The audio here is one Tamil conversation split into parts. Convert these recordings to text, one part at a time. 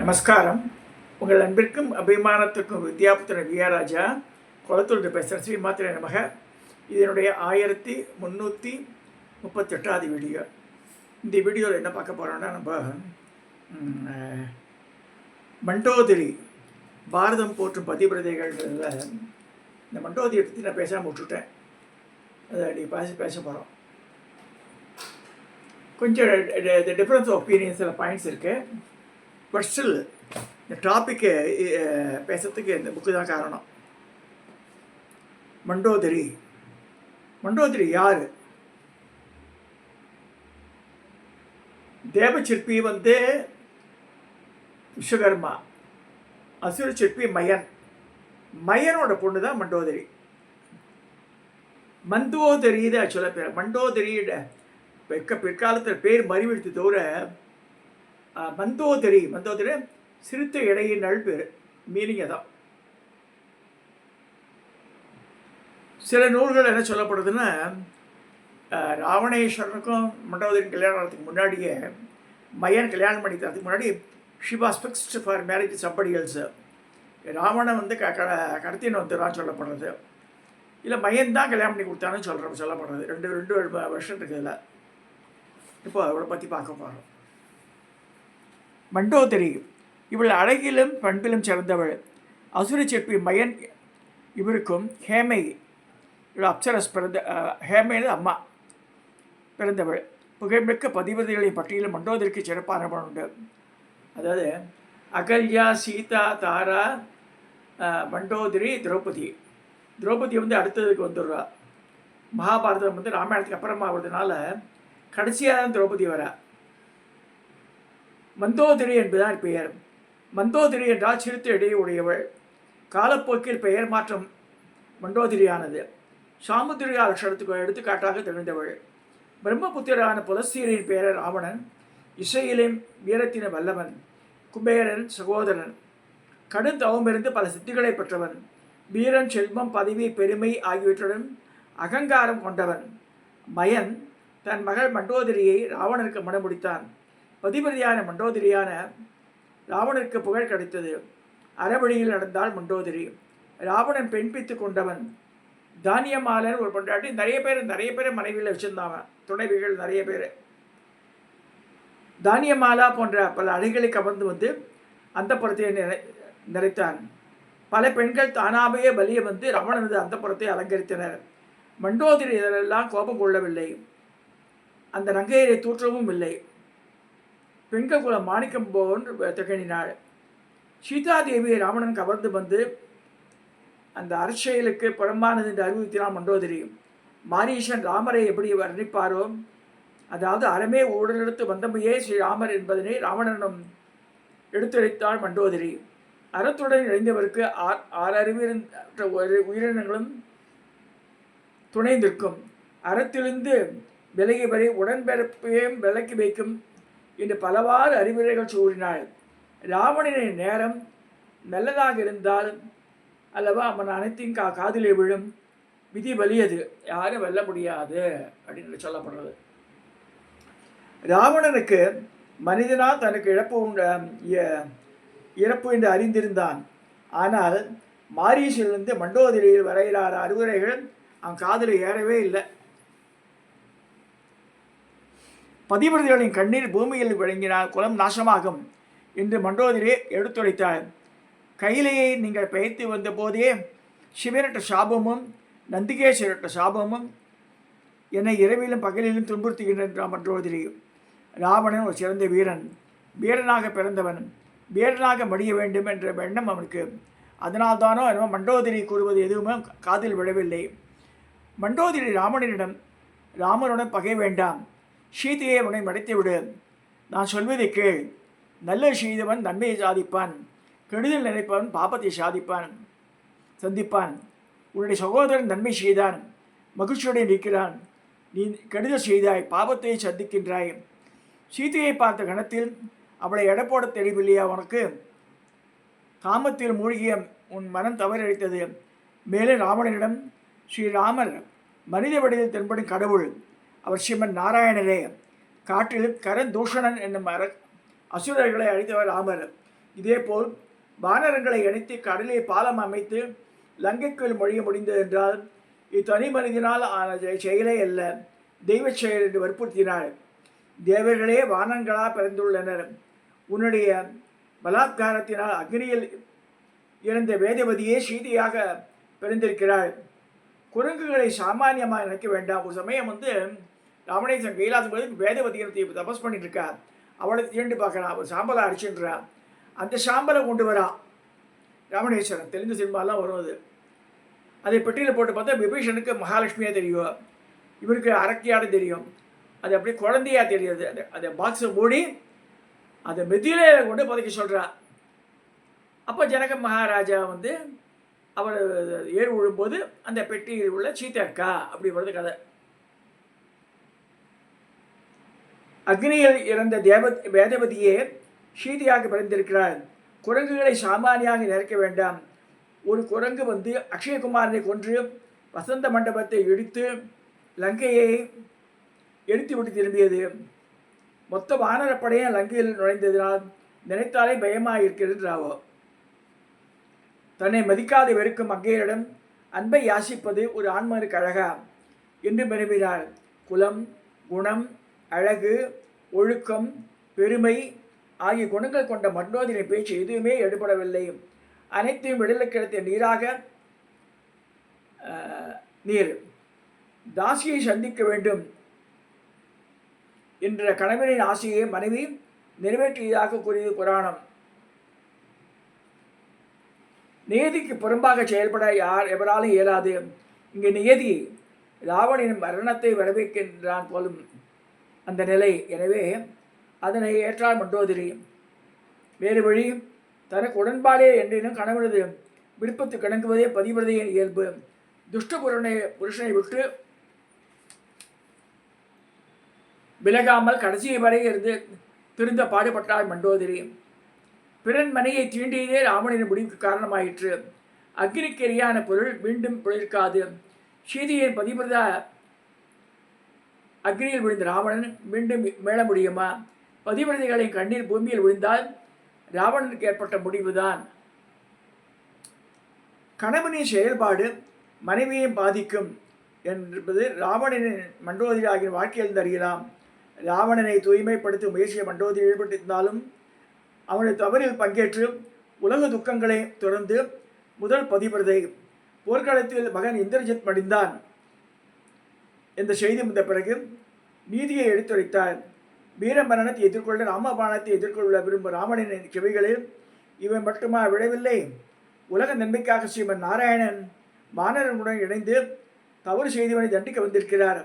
நமஸ்காரம். உங்கள் அன்பிற்கும் அபிமானத்திற்கும் வித்யாபுத்திரன் விஆராஜா குளத்தூர் பேசுகிறேன். ஸ்ரீ மாத்திரை நமக. இதனுடைய 1338வது வீடியோ. இந்த வீடியோவில் என்ன பார்க்க போகிறோன்னா, நம்ம மண்டோதரி பாரதம் போற்றும் பதிவிரதைகள்ல இந்த மண்டோதரியை பற்றி நான் பேசாமல் விட்டுட்டேன். அதை நீ பேச போகிறோம். கொஞ்சம் டிஃப்ரென்ஸ் ஆஃப் ஒப்பீனியன்ஸ் சில பாயிண்ட்ஸ் இருக்குது. பட் ஸ்டில் இந்த டாப்பிக்கை பேசுறதுக்கு இந்த புக்கு தான் காரணம். மண்டோதரி யார்? தேவச்சிற்பி விஸ்வகர்மா, அசுர சிற்பி மயனோட பொண்ணு தான் மண்டோதரி. மந்தோதரி தான் சொல்ல பேர். மண்டோதரியோட பிற்காலத்தில் பேர் மறிவிடுத்து தவிர மந்தோதரி சிறுத்தை இடையின் நல் பேர். மீனிங் தான். சில நூல்கள் என்ன சொல்லப்படுதுன்னா, ராவணேஸ்வரனுக்கும் மண்டோதரின் கல்யாணம் ஆகிறதுக்கு முன்னாடியே மயன் கல்யாணம் பண்ணிக்கிறதுக்கு முன்னாடி she was fixed for marriage somebody else. Ravanan கடத்தின்னு வந்துடுறான்னு சொல்லப்படுறது. இல்லை மயன் தான் கல்யாணம் பண்ணி கொடுத்தான்னு சொல்லப்படுறது. ரெண்டு வருஷம் இருக்குதுல்ல. இப்போ அவளை பற்றி பார்க்க போகிறோம். மண்டோதரி இவள் அழகிலும் பண்பிலும் சிறந்தவள். அசுர சிற்பி மயன் இவருக்கும் ஹேமை அப்சரஸ் ஹேமையில அம்மா பிறந்தவள். புகைமிக்க பதிவதிகளின் பட்டியலில் மண்டோதரிக்கு சிறப்பான உண்டு. அதாவது அகல்யா, சீதா, தாரா, மண்டோதரி, திரௌபதி அடுத்ததுக்கு வந்துடுறா. மகாபாரதம் ராமாயணத்துக்கு அப்புறமா வருதுனால கடைசியாக தான் திரௌபதி வரா. மந்தோதரி என்பதுதான் பெயர். மந்தோதரி என்றால் சிறுத்தை இடையே உடையவள். காலப்போக்கில் பெயர் மாற்றம் மண்டோதரியானது. சாமுத்திரியா லட்சணத்துக்கு எடுத்துக்காட்டாக திகழ்ந்தவள். பிரம்மபுத்திரான புலஸ்தீரின் பெயர் ராவணன். இசையிலும் வீரத்தின வல்லவன். குபேரன் சகோதரன். கடும் தவமிருந்து பல சித்திகளை பெற்றவன். வீரன், செல்வம், பதவி, பெருமை ஆகியவற்றுடன் அகங்காரம் கொண்டவன். மயன் தன் மகள் மண்டோதரியை ராவணனுக்கு மணமுடித்தான். பதிவிரதையான மண்டோதரியான ராவணனுக்கு புகழ் கிடைத்தது. அறவழியில் நடந்தால் மண்டோதரி. ராவணன் பெண்பித்து கொண்டவன். தானியமாலன் ஒரு பொண்டாட்டி. நிறைய பேர் மனைவியில் வச்சிருந்தாங்க, துணைவிகள் நிறைய பேர். தானியமாலா போன்ற பல அழைகளை கவர்ந்து அந்த புறத்தை நிறைத்தான். பல பெண்கள் தானாகவே வலிய ராவணனது அந்த புறத்தை அலங்கரித்தனர். மண்டோதரி இதெல்லாம் கோபம் கொள்ளவில்லை. அந்த நங்கையரை தூற்றவும் இல்லை. பெண்கள் குல மாணிக்கம் போன்று திகழினாள். சீதாதேவியை ராவணன் கவர்ந்து அந்த அரசியலுக்கு புறம்பானது என்று அறிவித்தினான் மண்டோதரி. மாரீசன் ராமரை எப்படி வர்ணிப்பாரோ, அதாவது அறமே உடலெடுத்து வந்தமையே ஸ்ரீராமர் என்பதனை ராவணனும் எடுத்துரைத்தாள் மண்டோதரி. அறத்துடன் இணைந்தவருக்கு ஆறறிவிருந்த உயிரினங்களும் துணை நிற்கும். அறத்திலிருந்து விலகி வரை உடன்பிறப்பையும் விலக்கி வைக்கும் என்று பலவாறு அறிவுரைகள் கூறினாள். ராவணனின் நேரம் நல்லதாக இருந்தால் அல்லவா அவன் அனைத்தையும் காதிலே விழும். விதி வலியது, யாரும் வெல்ல முடியாது அப்படின்னு சொல்லப்படுறது. ராவணனுக்கு மனிதனால் தனக்கு இறப்பு என்று அறிந்திருந்தான். ஆனால் மாரீசிலிருந்து மண்டோதரியில் வரையிலான அறிவுரைகள் அவன் காதில் ஏறவே இல்லை. பதிவிரதைகளின் கண்ணீர் பூமியில் விளங்கினால் குலம் நாசமாகும் என்று மண்டோதரி எடுத்துரைத்தாள். கையிலேயே நீங்கள் பெயர்த்து வந்த போதே சிவனிட்ட சாபமும் நந்திகேஸ்வரிட்ட சாபமும் என்னை இரவிலும் பகலிலும் துன்புறுத்துகின்ற மண்டோதரி. ராவணன் ஒரு சிறந்த வீரனாக பிறந்தவன். வீரனாக மடிய வேண்டும் என்ற எண்ணம் அவனுக்கு. அதனால்தானோ என்னவோ மண்டோதரி கூறுவது எதுவுமே காதில் விழவில்லை. மண்டோதரி ராமனுடன் பகை வேண்டாம், சீதையை உன்னை மடைத்து விடு. நான் சொல்வதை கேள். நல்ல செய்தவன் நன்மையை சாதிப்பான், கெடுதல் நினைப்பவன் பாபத்தை சந்திப்பான். உன்னுடைய சகோதரன் நன்மை செய்தான், மகிழ்ச்சியுடன் இருக்கிறான். நீ கெடுதல் செய்தாய், பாபத்தை சந்திக்கின்றாய். சீதையை பார்த்த கணத்தில் அவளை எடப்போட தெரியவில்லையா உனக்கு? காமத்தில் மூழ்கிய உன் மனம் தவறளித்தது. மேலும் ராவணனிடம், ஸ்ரீராமர் மனித வடிவில் தென்படும் கடவுள். அவர் ஸ்ரீமன் நாராயணரே. காட்டிலும் கரந்தூஷணன் என்னும் அசுரர்களை அழித்தவர் ராமர். இதேபோல் வானரங்களை இணைத்து கடலை பாலம் அமைத்து லங்கைக்குள் மொழிய முடிந்தது என்றால் இத்தனி மனிதனால் ஆன செயலே அல்ல, தெய்வ செயல் என்று வற்புறுத்தினார். தேவர்களே வானங்களாக பிறந்துள்ளனர். உன்னுடைய பலாத்காரத்தினால் அக்னியில் இறந்த வேதவதியே சீதையாக பிறந்திருக்கிறாள். குரங்குகளை சாமானியமாக நினைக்க வேண்டாம். ஒரு சமயம் ராமணேசன் கைலாசம் வேதவதியை தபஸ் பண்ணிட்டு இருக்கா. அவளை தீண்டு பார்க்குறான். அவர் சாம்பலை அடிச்சுன்றான். அந்த சாம்பலை கொண்டு வரான் ராமணேஸ்வரன். தெலுங்கு சினிமாலாம் வரும் அது. அதை பெட்டியில் போட்டு பார்த்தா விபீஷனுக்கு மகாலட்சுமியாக தெரியும், இவருக்கு அரக்கியாக தெரியும். அது அப்படியே குழந்தையாக தெரியாது. அதை பாக்ஸை மூடி அதை மெதியிலே கொண்டு புதைக்க சொல்கிறான். அப்போ ஜனக மகாராஜா அவர் ஏறு விழும்போது அந்த பெட்டியில் உள்ள சீதக்கா அப்படி வருது கதை. அக்னியில் இறந்த வேதவதியே சீதையாக பிறந்திருக்கிறார். குரங்குகளை சாமானியாக நினைக்க வேண்டாம். ஒரு குரங்கு அக்ஷயகுமாரனை கொன்று வசந்த மண்டபத்தை இடித்து லங்கையை எரித்து விட்டு திரும்பியது. மொத்த வானரப்படையை லங்கையில் நுழைந்ததினால் நினைத்தாலே பயமாக இருக்கிறது. தன்னை மதிக்காத வெறுக்கும் மங்கையரிடம் அன்பை யாசிப்பது ஒரு ஆண்மனுக்கு அழகா என்று விரும்பினார். குலம், குணம், அழகு, ஒழுக்கம், பெருமை ஆகிய குணங்கள் கொண்ட மண்டோதரின் பேச்சு எதுவுமே எடுபடவில்லை. அனைத்தையும் விடலை கிடைத்த நீர் தாசியை சந்திக்க வேண்டும் என்ற கணவனின் ஆசையை மனைவி நிறைவேற்றியதாக கூறியது புராணம். நியதிக்கு புறம்பாக செயல்பட எவராலும் இயலாது. இங்கே நியதி ராவணனின் மரணத்தை வரவேற்கின்றான் போலும் அந்த நிலை. எனவே அதனை ஏற்றால் மண்டோதரி. வேறு வழி தனக்கு உடன்பாடே என்றினும் கணவனது விருப்பத்துக்கு இணங்குவதே பதிவிரதையின் இயல்பு. துஷ்ட புருஷனை விட்டு விலகாமல் கடைசி வரை இருந்து திருந்த பாடுபட்டாள் மண்டோதரி. பிறன் மனையை தீண்டியதே ராவணனின் முடிவுக்கு காரணமாயிற்று. அக்னிக்கெரியான பொருள் மீண்டும் பிழைக்காது. சீதையின் பதிவிரதா அக்னியில் விழுந்த ராவணன் மீண்டும் மேல முடியுமா? பதிவிரதைகளின் கண்ணீர் பூமியில் விழுந்தால் ராவணனுக்கு ஏற்பட்ட முடிவுதான். கணவனின் செயல்பாடு மனைவியையும் பாதிக்கும் என்பது ராவணனின் மண்டோதரி ஆகிய வாழ்க்கையில் அறியலாம். ராவணனை தூய்மைப்படுத்தும் முயற்சியை மண்டோதரி ஈடுபட்டிருந்தாலும் அவனது தவறில் பங்கேற்று உலக துக்கங்களை தொடர்ந்து முதல் பதிவிரதை. போர்க்களத்தில் மகன் இந்திரஜித் மடிந்தான் என்ற செய்தி வந்த பிறகு நீதியை எடுத்துரைத்தார். வீரமரணத்தை எதிர்கொள்ள ராமபாணத்தை எதிர்கொள்ள விரும்பும் ராவணனின் செவிகளில் இவன் மட்டுமா விழவில்லை? உலக நன்மைக்காக ஸ்ரீமன் நாராயணன் வானரனுடன் இணைந்து தவறு செய்தவனை தண்டிக்க வந்திருக்கிறார்.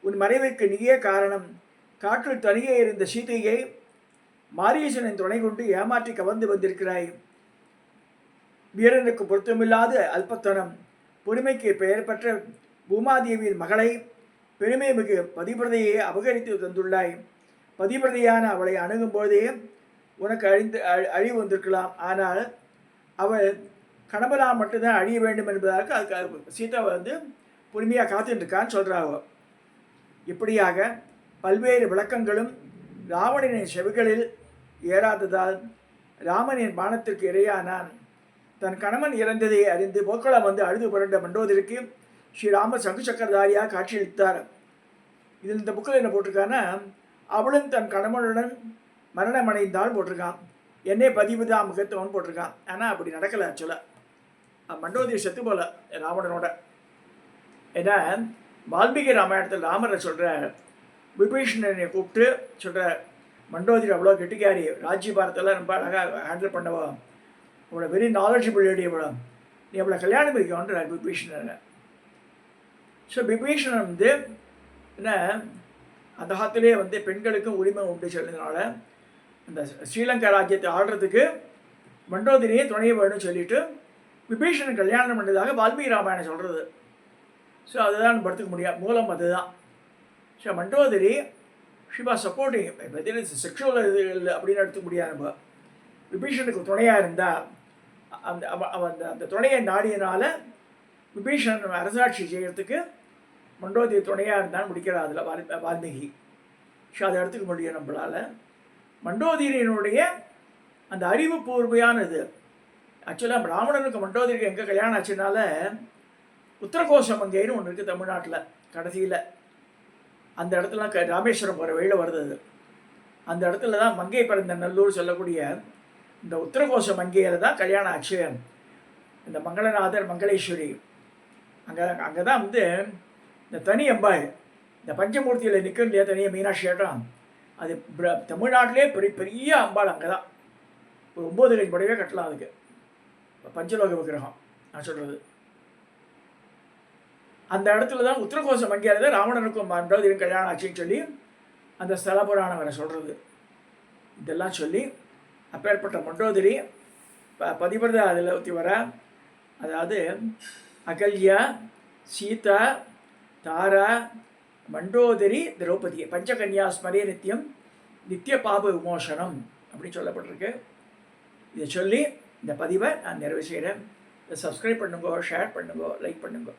உன் மறைவிற்கு நீயே காரணம். காற்றில் தனியே இருந்த சீதையை மாரீசனின் துணை கொண்டு ஏமாற்றி கவர்ந்து வந்திருக்கிறாய். வீரனுக்கு பொருத்தமில்லாத அல்பத்தனம். பொறுமைக்கு பெயர் பெற்ற பூமாதேவியின் மகளை பெருமை மிகு பதிவிரதையை அபகரித்து தந்துள்ளாய். பதிவிரதையான அவளை அணுகும் போதே உனக்கு அழிவு வந்திருக்கலாம். ஆனால் அவள் கணவனால் மட்டும்தான் அழிய வேண்டும் என்பதற்கு அதுக்கு சீதாவை பொறுமையாக காத்துருக்கான்னு சொல்கிறாங்க. இப்படியாக பல்வேறு விளக்கங்களும் ராவணனின் செவிகளில் ஏறாததால் ராமனின் பானத்திற்கு இரையானான். தன் கணவன் இறந்ததை அறிந்து போர்க்களம் அழுது புரண்ட மண்டோதரிக்கு ஸ்ரீராமர் சங்கு சக்கரதாரியாக காட்சியளித்தார். இதில் இந்த புக்கில் என்ன போட்டிருக்கான்னா, அவளும் தன் கணவனுடன் மரணம் அடைந்தால் போட்டிருக்கான். என்னை பதிவுதான் முகத்தவன் போட்டிருக்கான். ஆனால் அப்படி நடக்கலை. ஆக்சுவலாக மண்டோதரி செத்து போல ராவணனோட. ஏன்னா வால்மீகி ராமாயணத்தில் ராமரை சொல்கிற விபீஷணனை கூப்பிட்டு சொல்கிற மண்டோதரி அவ்வளோ கெட்டிக்காரி, ராஜ்ய பாரத்தெல்லாம் ரொம்ப அழகாக ஹேண்டில் பண்ணவா, அவளை வெரி நாலேஜபிள் லேடி, அவ்வளோ நீ அவளை கல்யாணம் பண்ணிக்கோன்றார் விபீஷணனை. ஸோ விபீஷணன் என்ன அந்த காலத்திலே பெண்களுக்கும் உரிமை உண்டு சொல்லினால அந்த ஸ்ரீலங்கா ராஜ்யத்தை ஆடுறதுக்கு மண்டோதரியை துணையை வேணும்னு சொல்லிட்டு விபீஷணன் கல்யாணம் பண்ணதாக வால்மீகி ராமாயணம் சொல்கிறது. ஸோ அதுதான் படுத்துக்க முடியாது, மூலம் அதுதான். So Mandodari she was supporting. Whether is sexual இது இல்லை அப்படின்னு எடுத்துக்க முடியாது. நம்ம விபீஷனுக்கு துணையாக இருந்தால் அந்த அந்த துணையை நாடியனால விபீஷணன் அரசாட்சி செய்கிறதுக்கு மண்டோதரி துணையாக இருந்தாலும் முடிக்கிறார் அதில் வால்மீகி. ஸோ அதை எடுத்துக்க முடியும் நம்மளால். மண்டோதரியினுடைய அந்த அறிவுபூர்வையானது. ஆக்சுவலாக பிராமணனுக்கு மண்டோதரிக்கு எங்கே கல்யாணம் ஆச்சுனால உத்தரகோச மங்கைன்னு ஒன்று இருக்குது தமிழ்நாட்டில் கடைசியில். அந்த இடத்துலாம் ராமேஸ்வரம் போகிற வழியில் வருது அது. அந்த இடத்துல தான் மங்கை பிறந்த நல்லூர் சொல்லக்கூடிய இந்த உத்தரகோச மங்கையில் தான் கல்யாணம் ஆச்சு. இந்த மங்களநாதர் மங்களேஸ்வரி அங்கே தான் வந்து இந்த தனி அம்பாள், இந்த பஞ்சமூர்த்தியில் நிற்கும் இல்லையா தனியாக மீனாட்சி ஆட்டம், அது தமிழ்நாட்டிலே பெரிய பெரிய அம்பாள் அங்கே தான். ஒரு 9 கை படையே கட்டலாம் அதுக்கு, பஞ்சலோக விக்கிரகம் நான் சொல்கிறது. அந்த இடத்துல தான் உத்தரகோச மங்கையில் தான் ராவணனுக்கும் மண்டோதரியும் கல்யாணம் ஆச்சுன்னு சொல்லி அந்த ஸ்தல புராணம் வரை சொல்கிறது. இதெல்லாம் சொல்லி அப்பேற்பட்ட மண்டோதரி பதிவிரதா அதில் ஊற்றி வர, அதாவது அகல்யா, சீதா, தாரா, மண்டோதரி, திரௌபதி பஞ்சகன்யா ஸ்மரே நித்தியம் நித்திய பாப விமோசனம் அப்படின்னு சொல்லப்பட்டிருக்கு. இதை சொல்லி இந்த பதிவை நான் நிறைவு செய்கிறேன். இதை சப்ஸ்கிரைப் பண்ணுங்க, ஷேர் பண்ணுங்க, லைக் பண்ணுங்க.